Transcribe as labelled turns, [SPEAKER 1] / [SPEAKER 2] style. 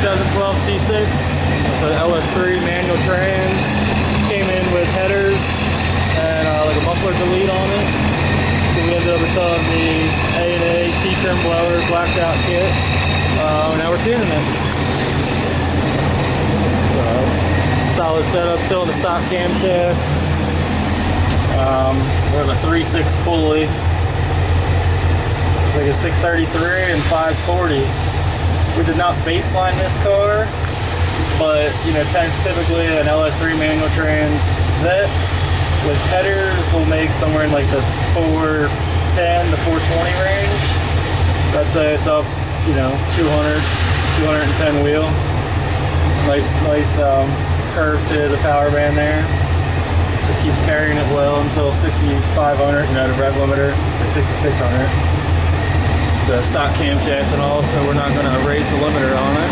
[SPEAKER 1] 2012 C6. It's an LS3 manual trans. Came in with headers and like a muffler delete on it. So we ended up installing the A&A T-trim blower blacked out kit. Now we're tuning it. Solid setup, still in the stock camshaft. We have a 3.6 pulley. Like a 633 and 540. We did not baseline this car, but you know, typically an LS3 manual trans vet with headers will make somewhere in like the 410 to 420 range. I'd say it's up, you know, 200, 210 wheel. Nice curve to the power band there. Just keeps carrying it well until 6,500, you know, the rev limiter is 6,600. It's a stock camshaft and all, so we're not going to raise the limiter on it.